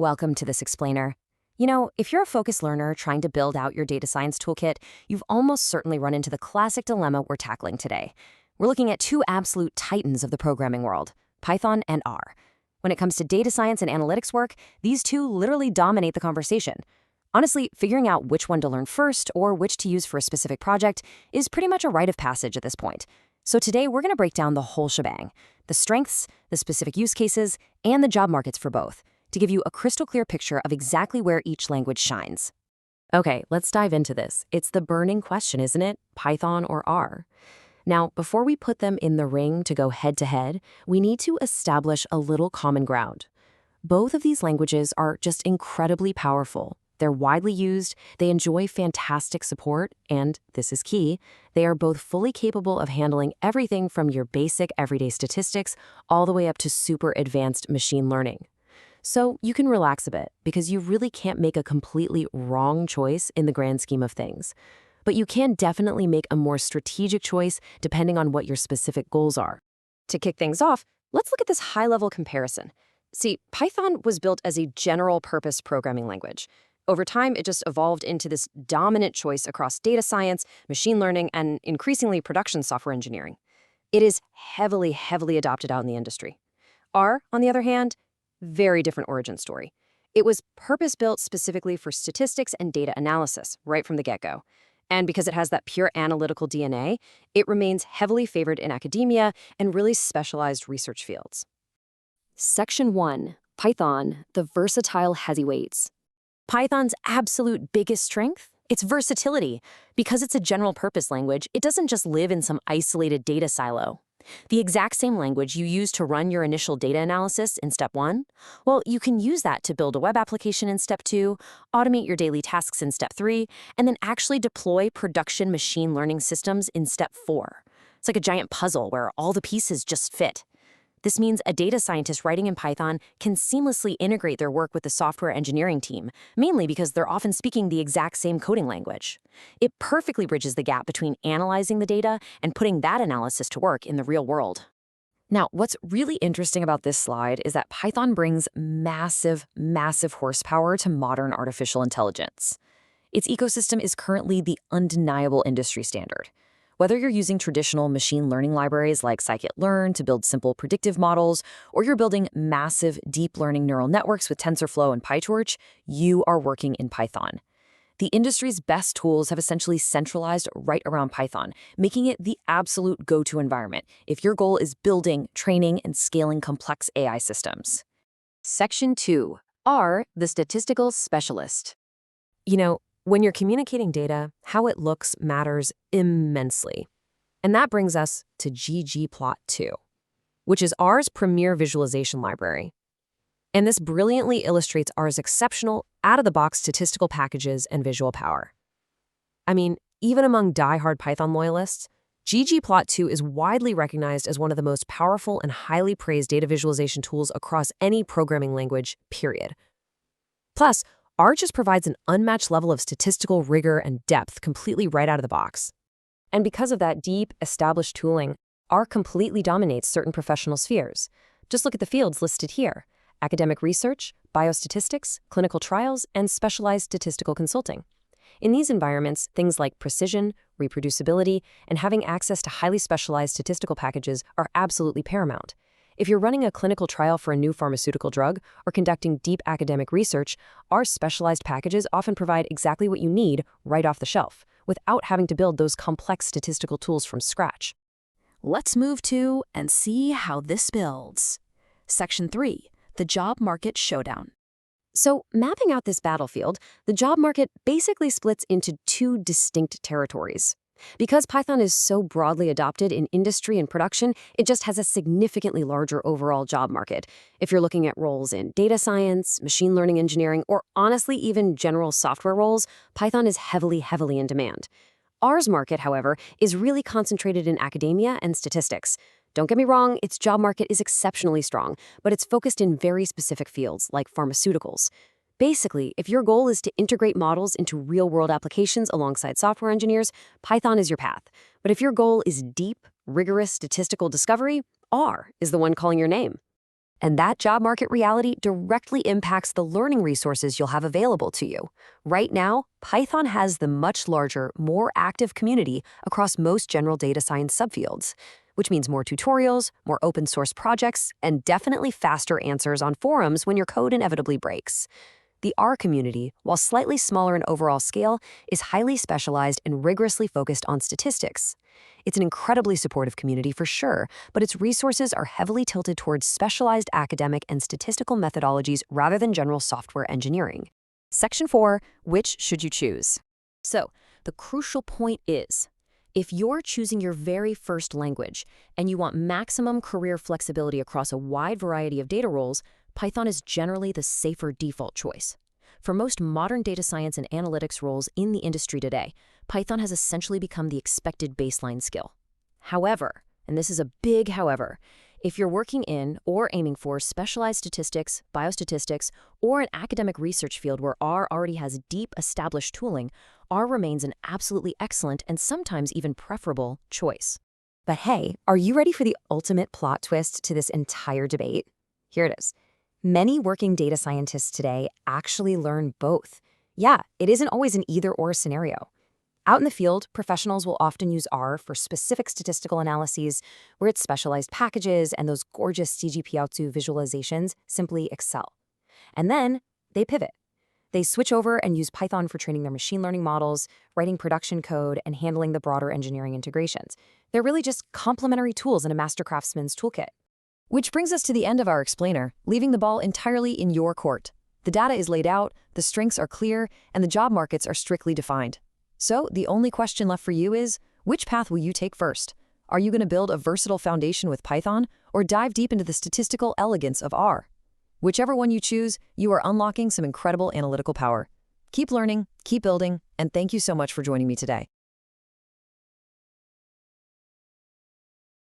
Welcome to this explainer. If you're a focused learner trying to build out your data science toolkit, you've almost certainly run into the classic dilemma we're tackling today. We're looking at two absolute titans of the programming world, Python and R. When it comes to data science and analytics work, these two literally dominate the conversation. Honestly, figuring out which one to learn first or which to use for a specific project is pretty much a rite of passage at this point. So today we're going to break down the whole shebang, the strengths, the specific use cases, and the job markets for both, to give you a crystal clear picture of exactly where each language shines. Okay, let's dive into this. It's the burning question, isn't it? Python or R? Now, before we put them in the ring to go head-to-head, we need to establish a little common ground. Both of these languages are just incredibly powerful. They're widely used, they enjoy fantastic support, and, this is key, they are both fully capable of handling everything from your basic everyday statistics all the way up to super advanced machine learning. So you can relax a bit, because you really can't make a completely wrong choice in the grand scheme of things. But you can definitely make a more strategic choice depending on what your specific goals are. To kick things off, let's look at this high-level comparison. See, Python was built as a general-purpose programming language. Over time, it just evolved into this dominant choice across data science, machine learning, and increasingly production software engineering. It is heavily, heavily adopted out in the industry. R, on the other hand, very different origin story. It was purpose-built specifically for statistics and data analysis right from the get-go. And because it has that pure analytical DNA, it remains heavily favored in academia and really specialized research fields. Section 1. Python, the versatile heavyweights. Python's absolute biggest strength? Its versatility. Because it's a general-purpose language, it doesn't just live in some isolated data silo. The exact same language you use to run your initial data analysis in Step 1, well, you can use that to build a web application in Step 2, automate your daily tasks in Step 3, and then actually deploy production machine learning systems in Step 4. It's like a giant puzzle where all the pieces just fit. This means a data scientist writing in Python can seamlessly integrate their work with the software engineering team, mainly because they're often speaking the exact same coding language. It perfectly bridges the gap between analyzing the data and putting that analysis to work in the real world. Now, what's really interesting about this slide is that Python brings massive, massive horsepower to modern artificial intelligence. Its ecosystem is currently the undeniable industry standard. Whether you're using traditional machine learning libraries like Scikit-learn to build simple predictive models, or you're building massive deep learning neural networks with TensorFlow and PyTorch, you are working in Python. The industry's best tools have essentially centralized right around Python, making it the absolute go-to environment if your goal is building, training, and scaling complex AI systems. Section 2. R, the statistical specialist. When you're communicating data, how it looks matters immensely. And that brings us to ggplot2, which is R's premier visualization library. And this brilliantly illustrates R's exceptional, out-of-the-box statistical packages and visual power. I mean, even among die-hard Python loyalists, ggplot2 is widely recognized as one of the most powerful and highly praised data visualization tools across any programming language, period. Plus, R just provides an unmatched level of statistical rigor and depth completely right out of the box. And because of that deep, established tooling, R completely dominates certain professional spheres. Just look at the fields listed here: academic research, biostatistics, clinical trials, and specialized statistical consulting. In these environments, things like precision, reproducibility, and having access to highly specialized statistical packages are absolutely paramount. If you're running a clinical trial for a new pharmaceutical drug or conducting deep academic research, our specialized packages often provide exactly what you need right off the shelf, without having to build those complex statistical tools from scratch. Let's move to and see how this builds. Section 3, the job market showdown. So, mapping out this battlefield, the job market basically splits into two distinct territories. Because Python is so broadly adopted in industry and production, it just has a significantly larger overall job market. If you're looking at roles in data science, machine learning engineering, or honestly even general software roles, Python is heavily, heavily in demand. R's market, however, is really concentrated in academia and statistics. Don't get me wrong, its job market is exceptionally strong, but it's focused in very specific fields, like pharmaceuticals. Basically, if your goal is to integrate models into real-world applications alongside software engineers, Python is your path. But if your goal is deep, rigorous statistical discovery, R is the one calling your name. And that job market reality directly impacts the learning resources you'll have available to you. Right now, Python has the much larger, more active community across most general data science subfields, which means more tutorials, more open source projects, and definitely faster answers on forums when your code inevitably breaks. The R community, while slightly smaller in overall scale, is highly specialized and rigorously focused on statistics. It's an incredibly supportive community for sure, but its resources are heavily tilted towards specialized academic and statistical methodologies rather than general software engineering. Section 4, which should you choose? So, the crucial point is, if you're choosing your very first language and you want maximum career flexibility across a wide variety of data roles, Python is generally the safer default choice. For most modern data science and analytics roles in the industry today, Python has essentially become the expected baseline skill. However, and this is a big however, if you're working in or aiming for specialized statistics, biostatistics, or an academic research field where R already has deep established tooling, R remains an absolutely excellent and sometimes even preferable choice. But hey, are you ready for the ultimate plot twist to this entire debate? Here it is. Many working data scientists today actually learn both. Yeah, it isn't always an either-or scenario. Out in the field, professionals will often use R for specific statistical analyses where its specialized packages and those gorgeous CGP-Outsu visualizations simply excel. And then they pivot. They switch over and use Python for training their machine learning models, writing production code, and handling the broader engineering integrations. They're really just complementary tools in a master craftsman's toolkit. Which brings us to the end of our explainer, leaving the ball entirely in your court. The data is laid out, the strengths are clear, and the job markets are strictly defined. So the only question left for you is, which path will you take first? Are you going to build a versatile foundation with Python, or dive deep into the statistical elegance of R? Whichever one you choose, you are unlocking some incredible analytical power. Keep learning, keep building, and thank you so much for joining me today.